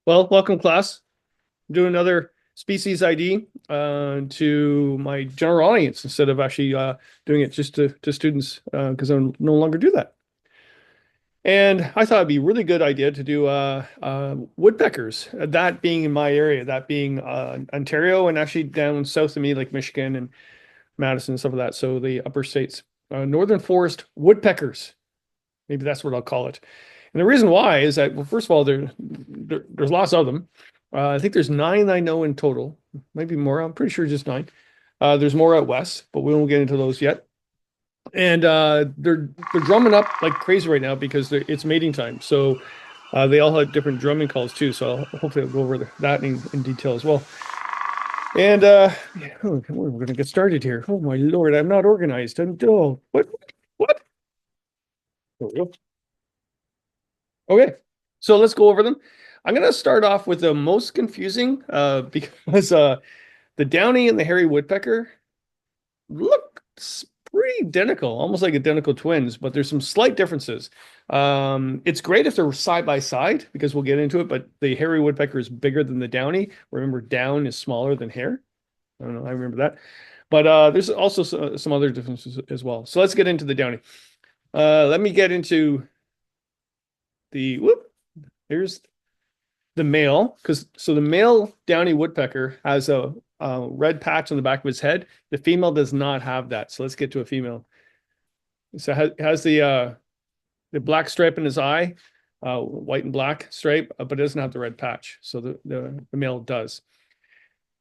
Well, welcome class. I'm doing another species ID to my general audience instead of actually doing it just to students because I no longer do that. And I thought it'd be a really good idea to do woodpeckers, that being in my area, that being Ontario and actually down south of me, like Michigan and Madison and stuff like that. So the upper states, northern forest woodpeckers. Maybe that's what I'll call it. And the reason why is that, well, first of all, there's lots of them. I think there's nine I know in total, maybe more. I'm pretty sure just nine. There's more out west, but we won't get into those yet. And they're drumming up like crazy right now because it's mating time. So they all have different drumming calls too. So hopefully I'll go over that in detail as well. And yeah, we're going to get started here. Oh my Lord, I'm not organized. Oh, what? What? There we go. Okay, so let's go over them. I'm going to start off with the most confusing because the Downy and the hairy woodpecker look pretty identical, almost like identical twins, but there's some slight differences. It's great if they're side by side because we'll get into it, but the hairy woodpecker is bigger than the Downy. Remember, down is smaller than hair. I don't know, I remember that. But there's also some other differences as well. So let's get into the Downy. Let me get into the whoop. Here's the male, because so the male Downy woodpecker has a red patch on the back of his head. The female does not have that. So let's get to a female. So it has the black stripe in his eye, white and black stripe, but it doesn't have the red patch. So the male does.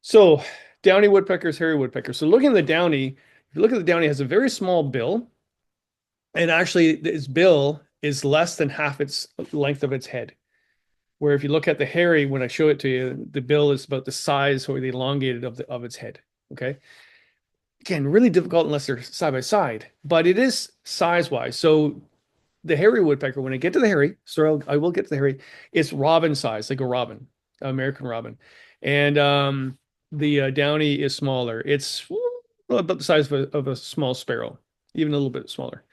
So Downy woodpeckers, hairy woodpecker. So looking at the Downy, if you look at the Downy, it has a very small bill, and actually its bill is less than half its length of its head. Where if you look at the hairy, when I show it to you, the bill is about the size or the elongated of its head. Okay. Again, really difficult unless they're side by side, but it is size wise. So the hairy woodpecker, when I get to the hairy, so I will get to the hairy, it's robin size, like a robin, American robin, and the Downy is smaller. It's about the size of a small sparrow, even a little bit smaller.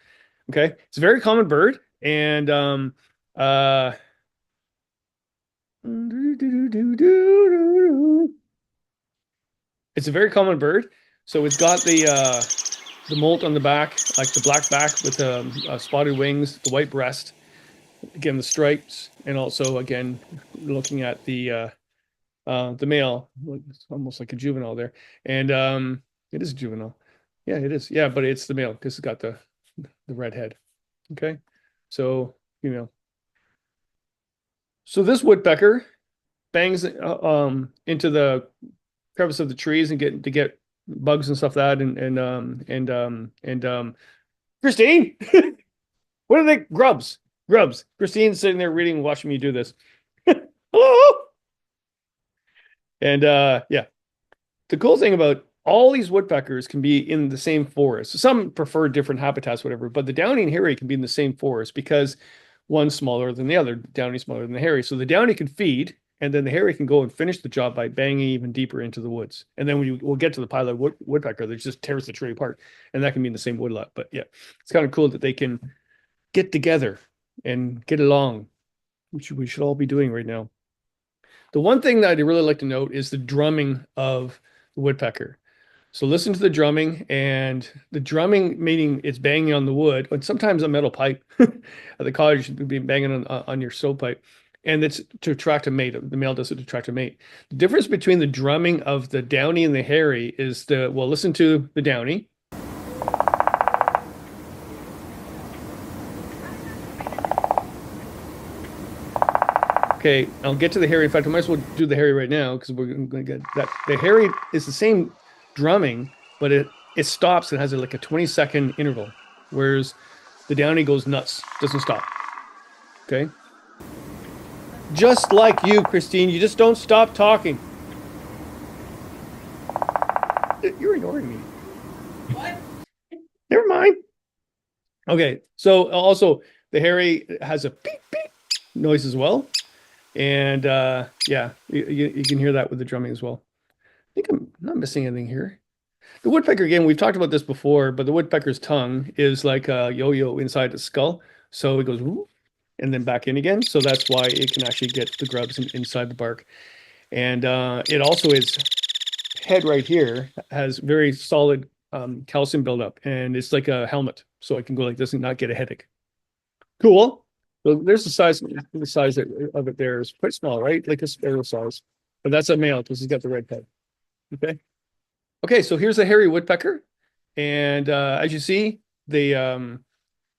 Okay, it's a very common bird, and uh, it's a very common bird. So it's got the molt on the back, like the black back with spotted wings, the white breast, again the stripes, and also again looking at the male, it's almost like a juvenile there, and it is juvenile. Yeah, it is. Yeah, but it's the male because it's got the red head. Okay, so female. So this woodpecker bangs into the crevice of the trees and get bugs and stuff like that and Christine, what are they? Grubs. Christine's sitting there reading and watching me do this. Hello. And yeah, the cool thing about all these woodpeckers can be in the same forest. Some prefer different habitats, whatever, but the Downy and hairy can be in the same forest because one's smaller than the other. Downy's smaller than the hairy. So the Downy can feed, and then the hairy can go and finish the job by banging even deeper into the woods. And then we'll get to the Pileated Woodpecker that just tears the tree apart, and that can be in the same woodlot. But yeah, it's kind of cool that they can get together and get along, which we should all be doing right now. The one thing that I'd really like to note is the drumming of the woodpecker. So listen to the drumming, and the drumming meaning it's banging on the wood, but sometimes a metal pipe. At the cottage, you'd be banging on your stovepipe, and it's to attract a mate. The male does it to attract a mate. The difference between the drumming of the Downy and the hairy is well, listen to the Downy. Okay, I'll get to the hairy. In fact, I might as well do the hairy right now because we're going to get that. The hairy is the same drumming, but it stops and has like a 20-second interval, whereas the Downy goes nuts, doesn't stop. Okay, just like you, Christine, you just don't stop talking. You're ignoring me. What? Never mind. Okay, so also the hairy has a beep beep noise as well. And yeah, you can hear that with the drumming as well. I think I'm not missing anything here. The woodpecker, again, we've talked about this before, but the woodpecker's tongue is like a yo-yo inside the skull. So it goes, whoop, and then back in again. So that's why it can actually get the grubs inside the bark. And it also is head right here has very solid calcium buildup, and it's like a helmet, so I can go like this and not get a headache. Cool. So there's the size of it there is quite small, right? Like a sparrow size. But that's a male because he's got the red head. Okay. Okay, so here's a hairy woodpecker. And as you see, the uh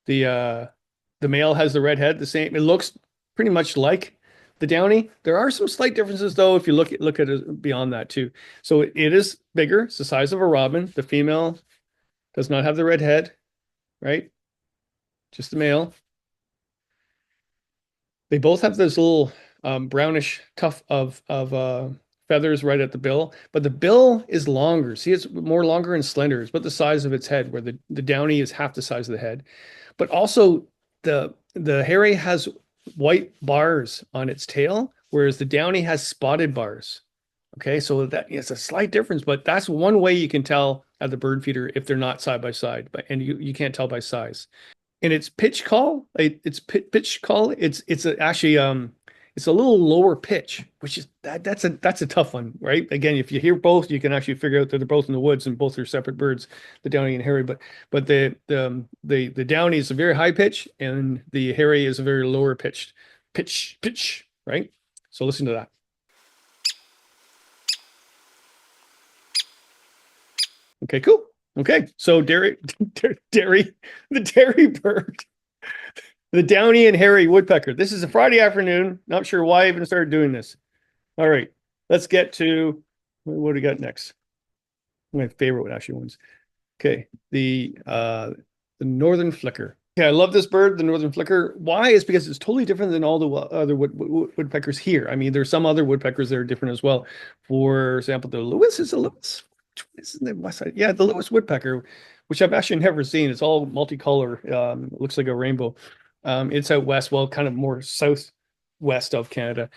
the male has the red head, the same. It looks pretty much like the downy. There are some slight differences though if you look at it beyond that too. So it is bigger. It's the size of a robin. The female does not have the red head, right? Just the male. They both have this little brownish tuft of feathers right at the bill, but the bill is longer. See, it's more longer and slender. It's about the size of its head, where the downy is half the size of the head. But also the hairy has white bars on its tail, whereas the downy has spotted bars. Okay, so that is a slight difference, but that's one way you can tell at the bird feeder if they're not side by side, but and you can't tell by size. And its pitch call, pitch call, actually it's a little lower pitch, which is that's a tough one, right? Again, if you hear both, you can actually figure out that they're both in the woods and both are separate birds, the downy and hairy. But the downy is a very high pitch and the hairy is a very lower pitch, right? So listen to that. Okay, cool. Okay, so the dairy bird, the downy and hairy woodpecker. This is a Friday afternoon. Not sure why I even started doing this. All right, let's get to what do we got next? My favorite actually ones. Okay, the northern flicker. Okay, I love this bird, the northern flicker. Why? Is because it's totally different than all the other woodpeckers here. I mean, there's some other woodpeckers that are different as well. For example, the Lewis is a Lewis. Isn't it west side? Yeah, the Lewis woodpecker, which I've actually never seen. It's all multicolor. It looks like a rainbow. It's out west, well, kind of more southwest of Canada.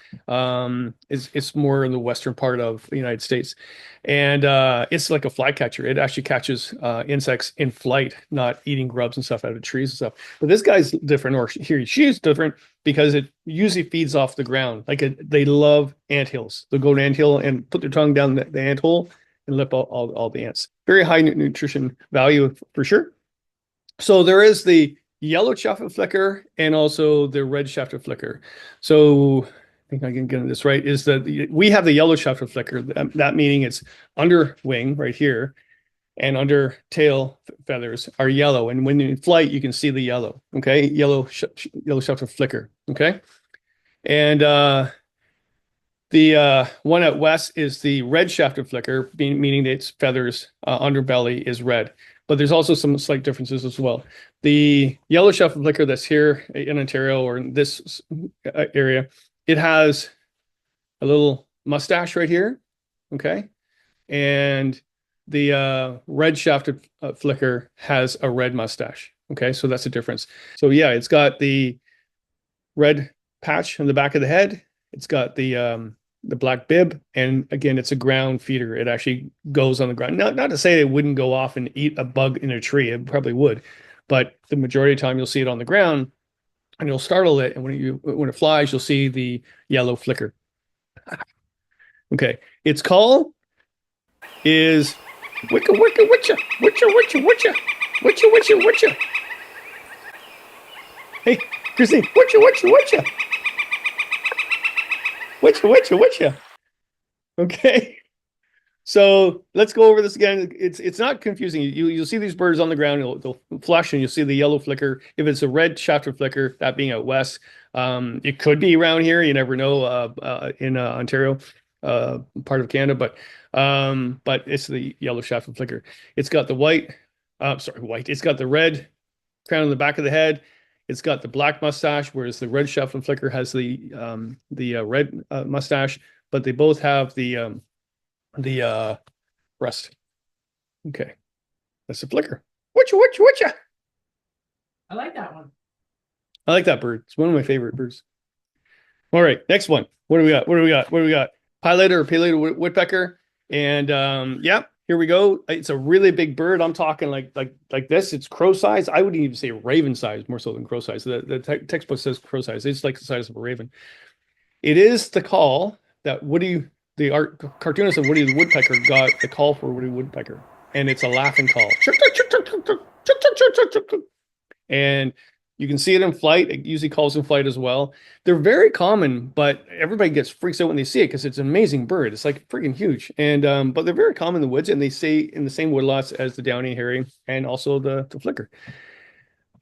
It's more in the western part of the United States, and it's like a flycatcher. It actually catches insects in flight, not eating grubs and stuff out of trees and stuff. But this guy's different, or she's different because it usually feeds off the ground. They love anthills. They'll go to anthill and put their tongue down the anthole and lip all the ants. Very high nutrition value for sure. So there is the yellow-shafted flicker and also the red-shafted flicker. So I think I can get this right, is that we have the yellow-shafted flicker, that meaning it's under wing right here, and under tail feathers are yellow. And when in flight, you can see the yellow, okay? Yellow-shafted flicker, okay? And the one out west is the red-shafted flicker, meaning its feathers underbelly is red. But there's also some slight differences as well. The yellow-shafted flicker that's here in Ontario or in this area, it has a little mustache right here, okay? And the red-shafted flicker has a red mustache, okay? So that's a difference. So yeah, it's got the red patch on the back of the head. It's got the black bib, and again, it's a ground feeder. It actually goes on the ground. Not to say it wouldn't go off and eat a bug in a tree. It probably would, but the majority of the time you'll see it on the ground, and you'll startle it. And when it flies, you'll see the yellow flicker. Okay, its call is wicka wicka witcha witcha witcha witcha witcha witcha witcha. Hey, Christine, witcha witcha witcha. Witcha. Okay. So let's go over this again. It's not confusing. You'll see these birds on the ground. They'll flush, and you'll see the yellow flicker. If it's a red-shafted flicker, that being out west, it could be around here. You never know. In Ontario, part of Canada, but it's the yellow-shafted flicker. It's got the white. White. It's got the red crown on the back of the head. It's got the black mustache, whereas the red-shafted flicker has the red mustache, but they both have the breast. Okay, that's the flicker. Whatcha. I like that one. I like that bird. It's one of my favorite birds. All right, next one. What do we got? Pileated or Pileated Woodpecker, and yeah, Here we go. It's a really big bird. I'm talking like this. It's crow size. I wouldn't even say raven size, more so than crow size. The textbook says crow size. It's like the size of a raven. It is the call that Woody, the art cartoonist of Woody the Woodpecker, got the call for Woody Woodpecker, and it's a laughing call. And you can see it in flight. It usually calls in flight as well. They're very common, but everybody gets freaks out when they see it because it's an amazing bird. It's like freaking huge. And but they're very common in the woods, and they stay in the same woodlots as the downy hairy and also the flicker.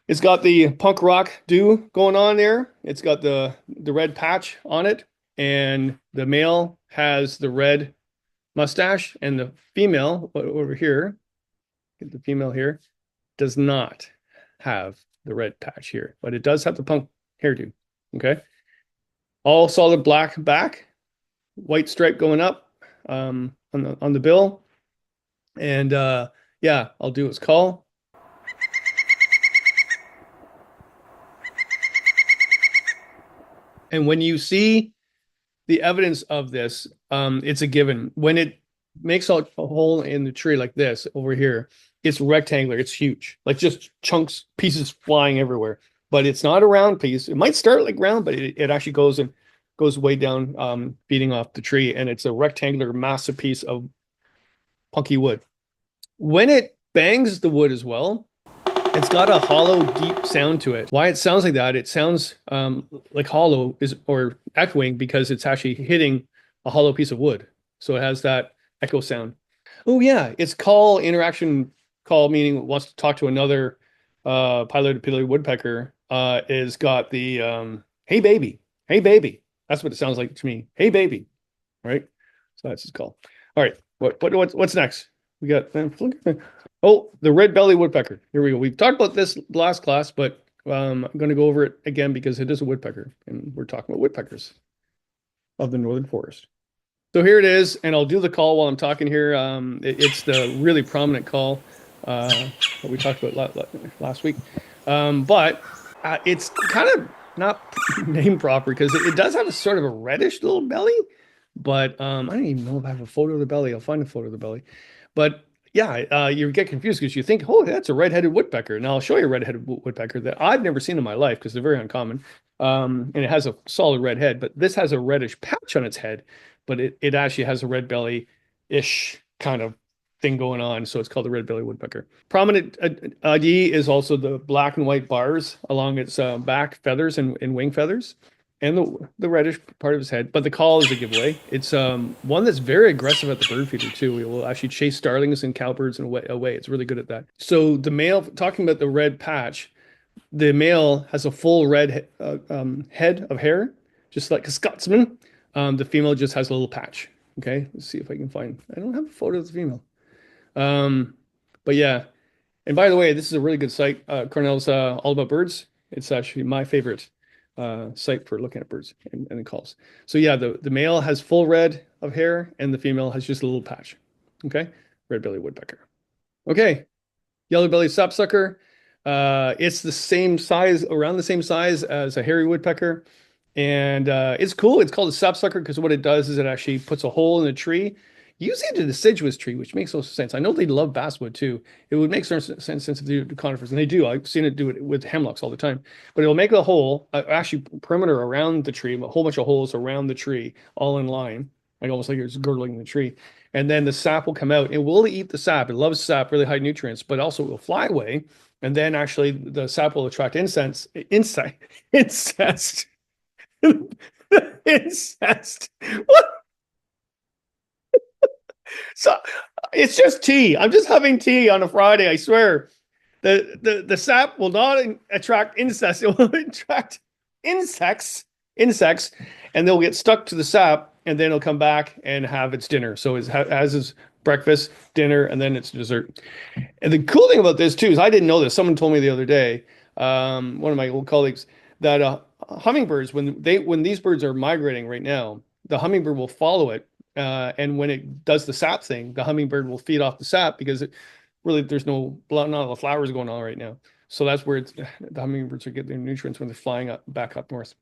It's got the punk rock do going on there. It's got the red patch on it, and the male has the red mustache, and the female over here, get the female here, does not have the red patch here, but it does have the punk hairdo. Okay. All solid black back, white stripe going up on the bill. And yeah, I'll do its call. And when you see the evidence of this, it's a given. When it makes a hole in the tree like this over here, it's rectangular. It's huge, like just chunks, pieces flying everywhere. But it's not a round piece. It might start like round, but it actually goes way down, beating off the tree, and it's a rectangular, massive piece of punky wood. When it bangs the wood as well, it's got a hollow, deep sound to it. Why it sounds like that? It sounds like hollow is or echoing because it's actually hitting a hollow piece of wood. So it has that echo sound. Oh yeah, it's call interaction call, meaning it wants to talk to another pileated woodpecker. Is got the hey baby, hey baby. That's what it sounds like to me. Hey baby, right? So that's his call. All right, what's next? We got oh, the red-bellied woodpecker. Here we go. We've talked about this last class, but I'm going to go over it again because it is a woodpecker, and we're talking about woodpeckers of the northern forest. So here it is, and I'll do the call while I'm talking here. It's the really prominent call that we talked about last week, but it's kind of not name proper because it does have a sort of a reddish little belly, but I don't even know if I have a photo of the belly. I'll find a photo of the belly, but yeah, you get confused because you think, oh, that's a red-headed woodpecker. Now I'll show you a red-headed woodpecker that I've never seen in my life because they're very uncommon. And it has a solid red head, but this has a reddish patch on its head, but it actually has a red belly-ish kind of thing going on. So it's called the red-bellied woodpecker. Prominent ID is also the black and white bars along its back feathers and wing feathers, and the reddish part of his head. But the call is a giveaway. It's one that's very aggressive at the bird feeder too. It will actually chase starlings and cowbirds and away. It's really good at that. So the male, talking about the red patch, the male has a full red head of hair, just like a Scotsman. The female just has a little patch. Okay, let's see if I can find. I don't have a photo of the female. But yeah. And by the way, this is a really good site. Cornell's All About Birds. It's actually my favorite site for looking at birds and calls. So yeah, the male has full red of hair and the female has just a little patch. Okay, red-bellied woodpecker. Okay, yellow-bellied sapsucker. It's the same size, around the same size as a hairy woodpecker, and it's cool. It's called a sapsucker because what it does is it actually puts a hole in the tree. Usually it's a deciduous tree, which makes no sense. I know they love basswood too. It would make sense if they do conifers, and they do. I've seen it do it with hemlocks all the time. But it'll make a hole, actually perimeter around the tree, a whole bunch of holes around the tree, all in line, like almost like it's girdling the tree. And then the sap will come out. It will eat the sap. It loves sap, really high nutrients, but also it will fly away. And then actually the sap will attract incest. Incest. What? So it's just tea. I'm just having tea on a Friday, I swear. The sap will not attract insects. It will attract insects, and they'll get stuck to the sap, and then it'll come back and have its dinner. So it has its breakfast, dinner, and then its dessert. And the cool thing about this too is I didn't know this. Someone told me the other day, one of my old colleagues, that hummingbirds, when these birds are migrating right now, the hummingbird will follow it. And when it does the sap thing, the hummingbird will feed off the sap because really there's not a lot of flowers going on right now. So that's where the hummingbirds are getting their nutrients when they're flying back up north.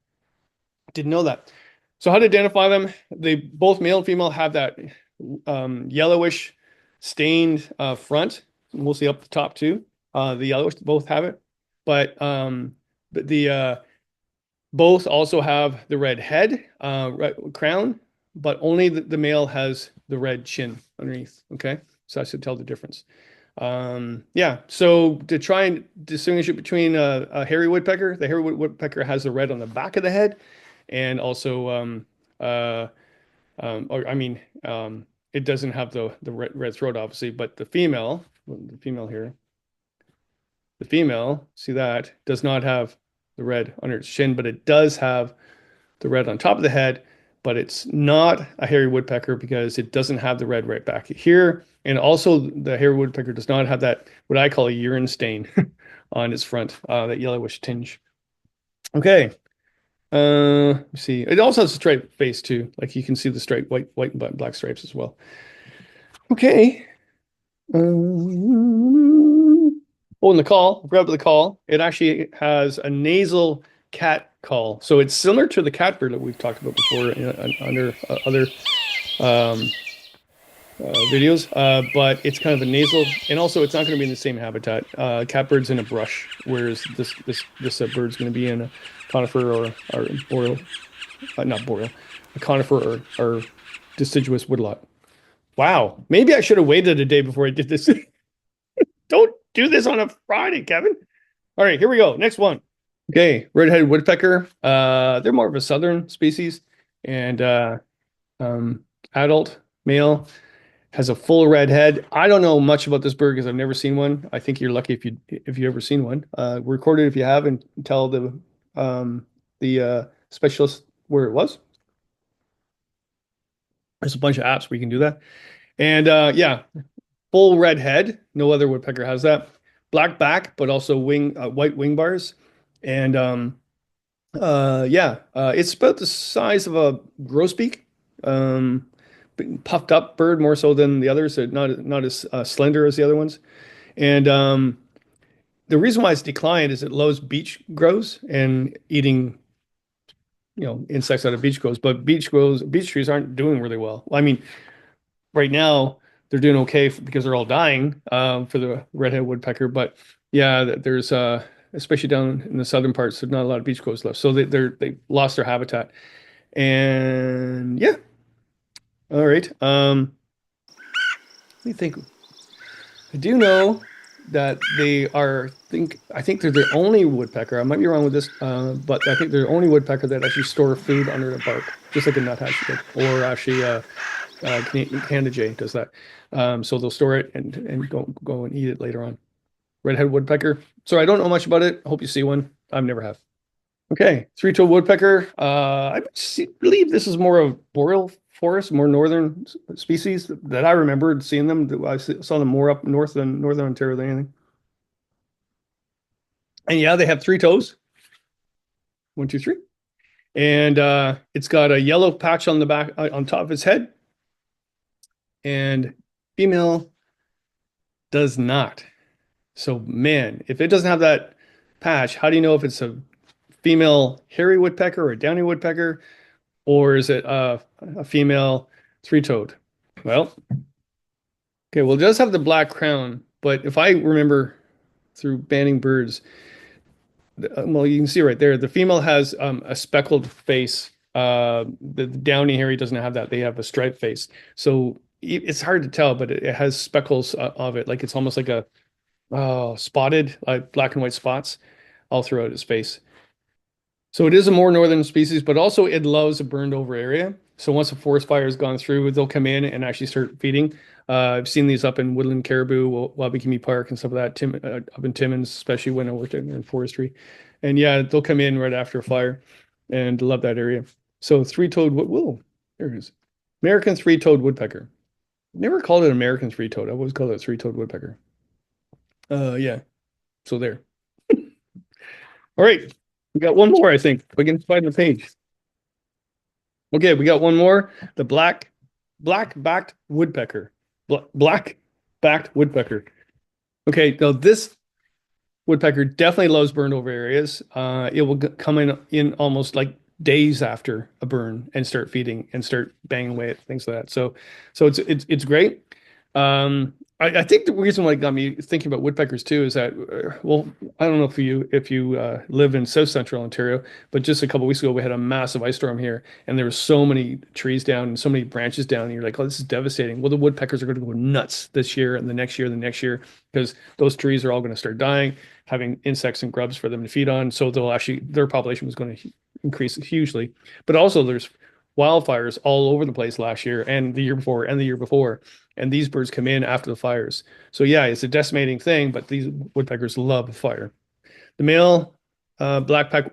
Didn't know that. So how to identify them? They both male and female have that yellowish stained front, mostly up the top too. The yellows both have it, but the both also have the red head, red crown, but only the male has the red chin underneath. Okay, so I should tell the difference. Yeah, so to try and distinguish it between a hairy woodpecker, the hairy woodpecker has the red on the back of the head, and also or I mean, it doesn't have the red throat, obviously, but the female here, the female, see that, does not have the red under its chin, but it does have the red on top of the head. But it's not a hairy woodpecker because it doesn't have the red right back here. And also, the hairy woodpecker does not have that, what I call a urine stain on its front, that yellowish tinge. Okay. Let's see. It also has a striped face too. Like you can see the striped white and black stripes as well. Okay. Oh, and the call, grab the call. It actually has a nasal cat call. So it's similar to the catbird that we've talked about before under other um, videos, but it's kind of a nasal, and also it's not going to be in the same habitat. Catbird's in a brush, whereas this bird's going to be in a conifer or boreal, not boreal, a conifer or deciduous woodlot. Wow, maybe I should have waited a day before I did this. Don't do this on a Friday, Kevin. All right, here we go. Next one. Okay, red-headed woodpecker. They're more of a southern species, and adult male has a full red head. I don't know much about this bird because I've never seen one. I think you're lucky if you ever seen one. Record it if you have, and tell the specialist where it was. There's a bunch of apps where you can do that. And yeah, full red head. No other woodpecker has that. Black back, but also white wing bars. And yeah, it's about the size of a grosbeak. Um, Puffed up bird more so than the others, so not as slender as the other ones. And the reason why it's declined is it loves beech grows and eating, insects out of beech grows. But beech trees aren't doing really well. I mean, right now they're doing okay because they're all dying for the red-headed woodpecker. But yeah, there's especially down in the southern parts, there's not a lot of beech grows left, so they lost their habitat. And yeah, all right. Let me think. I do know that I think they're the only woodpecker. I might be wrong with this, but I think they're the only woodpecker that actually store food under the bark, just like a nuthatch did, or actually Canada Jay does that. So they'll store it and go and eat it later on. Red-headed woodpecker. So I don't know much about it. I hope you see one. I've never have. Okay, three-toed woodpecker. Believe this is more of boreal forest, more northern species that I remembered seeing them. I saw them more up north than northern Ontario than anything. And yeah, they have three toes. One, two, three. And it's got a yellow patch on the back, on top of its head. And female does not. So man, if it doesn't have that patch, how do you know if it's a female hairy woodpecker or a downy woodpecker? Or is it a female three-toed? Well, okay, well, it does have the black crown, but if I remember through banding birds, well, you can see right there, the female has a speckled face. The downy hairy doesn't have that. They have a striped face. So it's hard to tell, but it has speckles of it. Like it's almost like a spotted, like black and white spots all throughout its face. So it is a more northern species, but also it loves a burned over area. So once a forest fire has gone through, they'll come in and actually start feeding. I've seen these up in Woodland Caribou, Wabakimi Park, and stuff like that. Up in Timmins, especially when I worked in forestry. And yeah, they'll come in right after a fire, and love that area. So three-toed whoa, there it is. American three-toed woodpecker. Never called it American three-toed. I always called it three-toed woodpecker. Yeah. So there. All right. We got one more, I think. We can find the page. Okay, we got one more. The black-backed woodpecker. Black-backed woodpecker. Okay, now this woodpecker definitely loves burned over areas. It will come in almost like days after a burn and start feeding and start banging away at things like that. So it's great. I think the reason why it got me thinking about woodpeckers too is that, well, I don't know if you live in South Central Ontario, but just a couple weeks ago we had a massive ice storm here, and there were so many trees down and so many branches down, and you're like, oh, this is devastating. Well, the woodpeckers are going to go nuts this year and the next year, and the next year, because those trees are all going to start dying, having insects and grubs for them to feed on. So they'll actually their population was going to increase hugely. But also there's wildfires all over the place last year and the year before and the year before, and these birds come in after the fires. So yeah, it's a decimating thing, but these woodpeckers love fire. The male black-backed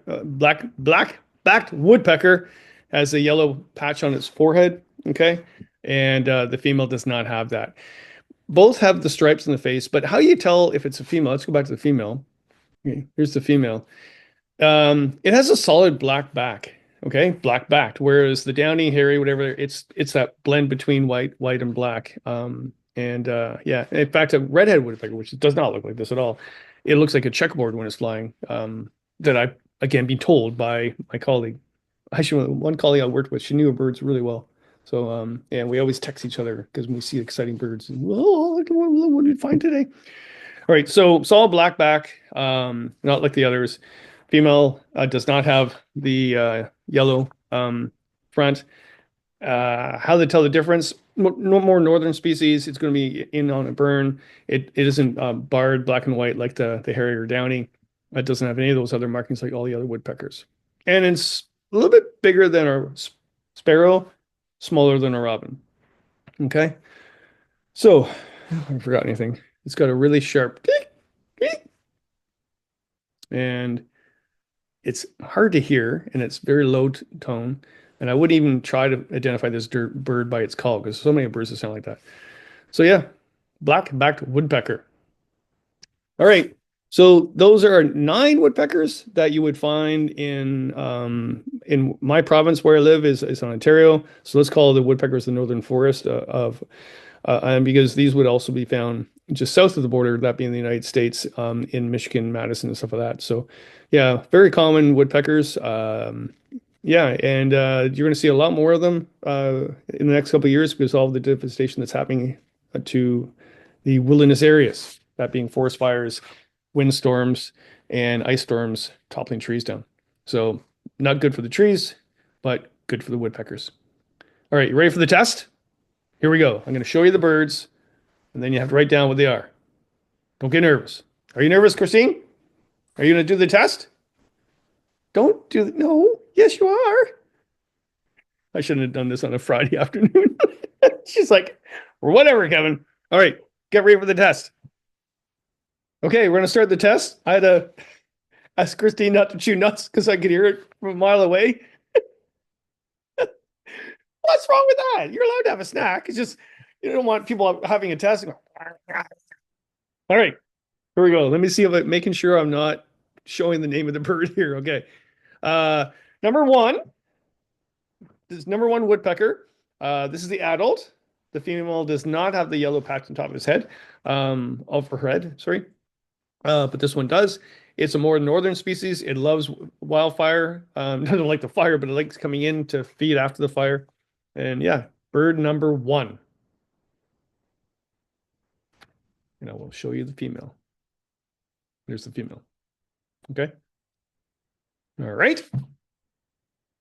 woodpecker has a yellow patch on its forehead, okay? And the female does not have that. Both have the stripes in the face, but how do you tell if it's a female? Let's go back to the female. Okay, here's the female. It has a solid black back. Okay, black backed. Whereas the downy, hairy, whatever, it's that blend between white and black. And yeah, in fact, a redhead woodpecker, which does not look like this at all, it looks like a checkerboard when it's flying. That I again been told by my colleague. Actually, one colleague I worked with, she knew her birds really well. So yeah, we always text each other because when we see exciting birds. Oh, what did you find today? All right, so solid black back, not like the others. Female does not have the yellow front. How they tell the difference? No more northern species. It's going to be in on a burn. It isn't barred black and white like the hairy or downy. It doesn't have any of those other markings like all the other woodpeckers. And it's a little bit bigger than a sparrow, smaller than a robin. Okay, so I haven't forgotten anything. It's got a really sharp and it's hard to hear and it's very low tone. And I wouldn't even try to identify this bird by its call because so many birds that sound like that. So yeah, black-backed woodpecker. All right. So those are 9 woodpeckers that you would find in my province where I live is in Ontario. So let's call the woodpeckers the northern forest of and because these would also be found just south of the border, that being the United States, in Michigan, Madison, and stuff like that. So, yeah, very common woodpeckers. Yeah, and you're going to see a lot more of them in the next couple of years because of all the devastation that's happening to the wilderness areas, that being forest fires, windstorms, and ice storms toppling trees down. So, not good for the trees, but good for the woodpeckers. All right, you ready for the test? Here we go. I'm going to show you the birds, and then you have to write down what they are. Don't get nervous. Are you nervous, Christine? Are you going to do the test? Don't do the, no. Yes, you are. I shouldn't have done this on a Friday afternoon. She's like, whatever, Kevin. All right, get ready for the test. Okay, we're going to start the test. I had to ask Christine not to chew nuts because I could hear it from a mile away. What's wrong with that? You're allowed to have a snack. It's just you don't want people having a test. All right, here we go. Let me see if I'm making sure I'm not showing the name of the bird here. Okay. Uh, number one. This is number one woodpecker. This is the adult. The female does not have the yellow patch on top of his head, of her head, sorry. But this one does. It's a more northern species. It loves wildfire. Doesn't like the fire, but it likes coming in to feed after the fire. And yeah, bird number one. And I will show you the female. There's the female. Okay. All right.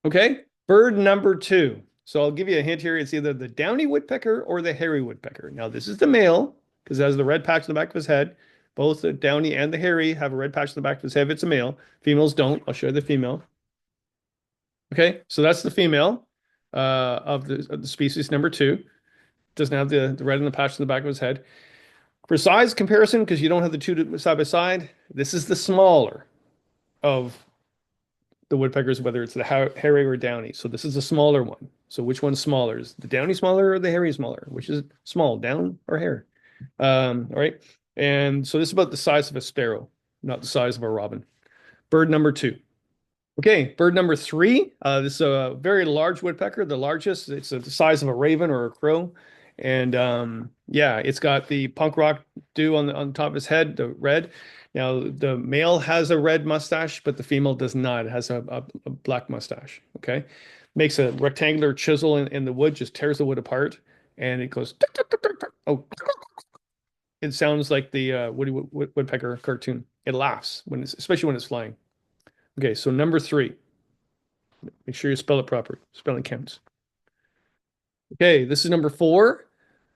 Okay. Bird number two. So I'll give you a hint here. It's either the downy woodpecker or the hairy woodpecker. Now, this is the male because it has the red patch on the back of his head. Both the downy and the hairy have a red patch on the back of his head if it's a male. Females don't. I'll show you the female. Okay, so that's the female of the species number two. Doesn't have the red on the patch on the back of his head. For size comparison, because you don't have the two side by side, this is the smaller of the woodpeckers, whether it's the hairy or downy. So this is a smaller one. So which one's smaller? Is the downy smaller or the hairy smaller? Which is small, down or hair? All right. And so this is about the size of a sparrow, not the size of a robin. Bird number two. Okay, bird number three. This is a very large woodpecker, the largest. It's the size of a raven or a crow. And yeah, it's got the punk rock dew on top of his head, the red. Now, the male has a red mustache, but the female does not. It has a black mustache. Okay, makes a rectangular chisel in the wood, just tears the wood apart, and it goes. Tick, tick, tick, tick, tick. Oh, It sounds like the Woodpecker cartoon. It laughs especially when it's flying. Okay, so number three. Make sure you spell it properly. Spelling counts. Okay, this is number four.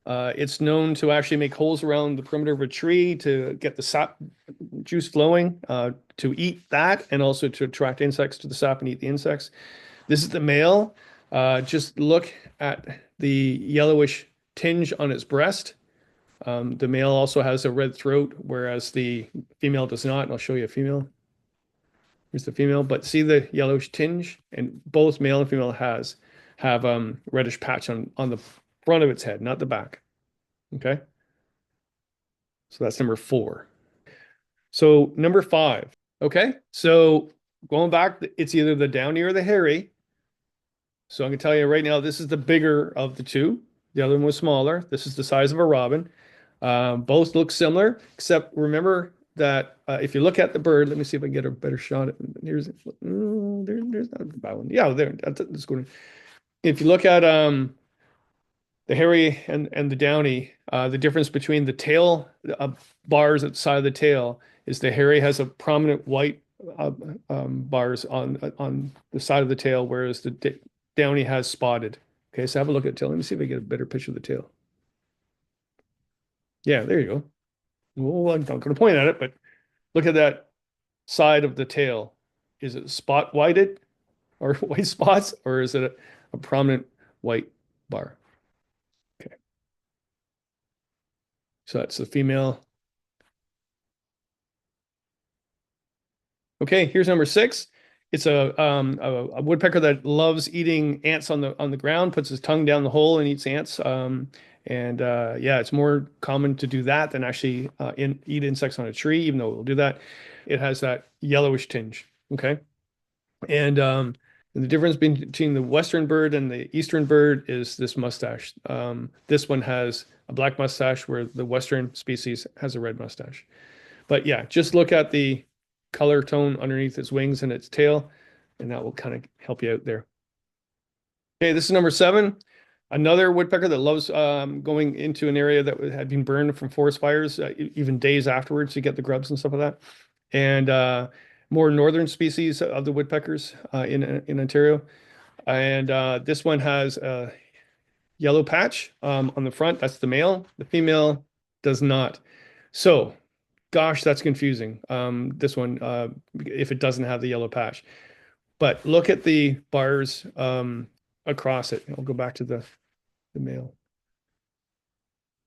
It's known to actually make holes around the perimeter of a tree to get the sap juice flowing, to eat that, and also to attract insects to the sap and eat the insects. This is the male. Just look at the yellowish tinge on its breast. The male also has a red throat, whereas the female does not. And I'll show you a female. Here's the female, but see the yellowish tinge, and both male and female have reddish patch on the front of its head, not the back. Okay, so that's number four. So number five. Okay, so going back, it's either the downy or the hairy. So I'm gonna tell you right now, this is the bigger of the two. The other one was smaller. This is the size of a robin. Both look similar, except remember that if you look at the bird, let me see if I can get a better shot. There's not a bad one. Yeah, there. That's good. If you look at the hairy and the downy, the difference between the tail bars at the side of the tail is the hairy has a prominent white bars on the side of the tail, whereas the downy has spotted. Okay, so have a look at the tail. Let me see if I get a better picture of the tail. Yeah, there you go. Well, I'm not going to point at it, but look at that side of the tail. Is it spot whited or white spots, or is it a prominent white bar? Okay, so that's the female. Okay, here's number six. It's a woodpecker that loves eating ants on the ground, puts his tongue down the hole and eats ants. And yeah, it's more common to do that than actually eat insects on a tree, even though it will do that. It has that yellowish tinge. Okay. And the difference between the western bird and the eastern bird is this mustache. This one has a black mustache, where the western species has a red mustache. But yeah, just look at the color tone underneath its wings and its tail, and that will kind of help you out there. Okay, this is number seven. Another woodpecker that loves going into an area that had been burned from forest fires, even days afterwards to get the grubs and stuff like that. And more northern species of the woodpeckers in Ontario. And this one has a yellow patch on the front. That's the male. The female does not. So, gosh, that's confusing. This one, if it doesn't have the yellow patch. But look at the bars across it. I'll go back to the male.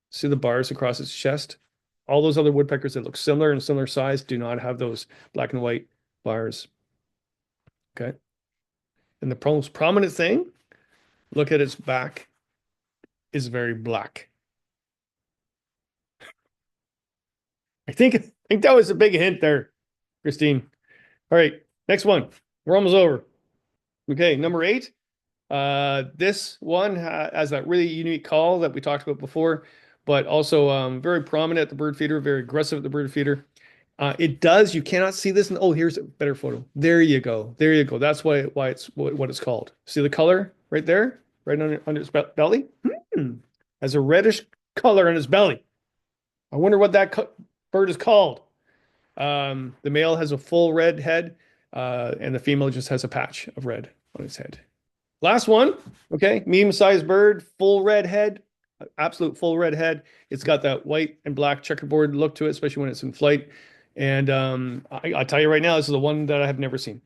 See the bars across its chest? All those other woodpeckers that look similar and similar size do not have those black and white bars. Okay. And the most prominent thing, look at its back, is very black. I think that was a big hint there, Christine. All right, next one. We're almost over. Okay, number eight. This one has that really unique call that we talked about before, but also very prominent at the bird feeder, very aggressive at the bird feeder. You cannot see this. Oh, here's a better photo. There you go. There you go. That's why it's what it's called. See the color right there, right under its belly? Has a reddish color on its belly. I wonder what that bird is called. The male has a full red head, and the female just has a patch of red on its head. Last one, okay, medium-sized bird, full red head, absolute full red head. It's got that white and black checkerboard look to it, especially when it's in flight. And I tell you right now, this is the one that I have never seen.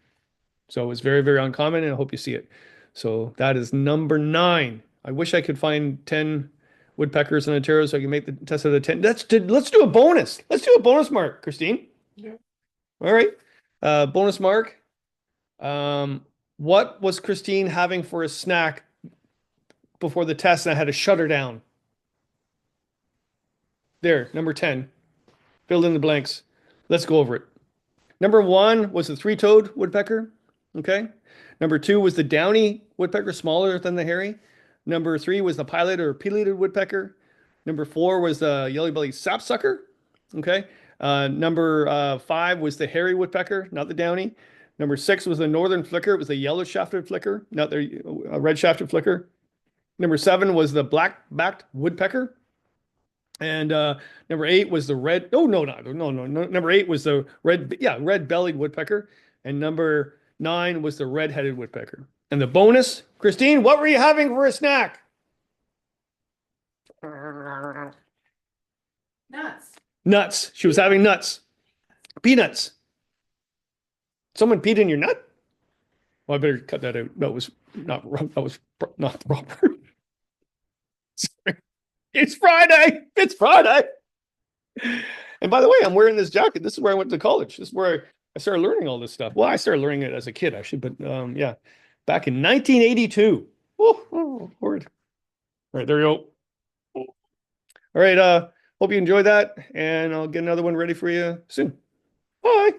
So it's very, very uncommon, and I hope you see it. So that is number nine. I wish I could find 10 woodpeckers in Ontario so I can make the test of the 10. Let's do a bonus. Let's do a bonus mark, Christine. Yeah. All right. Bonus mark. What was Christine having for a snack before the test, and I had to shut her down? There, number 10. Fill in the blanks. Let's go over it. Number one was the three-toed woodpecker. Okay. Number two was the downy woodpecker, smaller than the hairy. Number three was the pileated woodpecker. Number four was the yellow-bellied sapsucker. Okay. Number five was the hairy woodpecker, not the downy. Number six was the northern flicker. It was the yellow-shafted flicker, not the red-shafted flicker. Number seven was the black-backed woodpecker. And number 8 was the red. Oh no, no. Number 8 was the red-bellied woodpecker, and number 9 was the red-headed woodpecker. And the bonus, Christine, what were you having for a snack? Nuts. Nuts. She was having nuts. Peanuts. Someone peed in your nut? Well, I better cut that out. That was not proper. Sorry. It's Friday. It's Friday. And by the way, I'm wearing this jacket. This is where I went to college. This is where I started learning all this stuff. Well, I started learning it as a kid, actually, but yeah, back in 1982. Oh, word. All right, there you go. All right, hope you enjoyed that, and I'll get another one ready for you soon. Bye.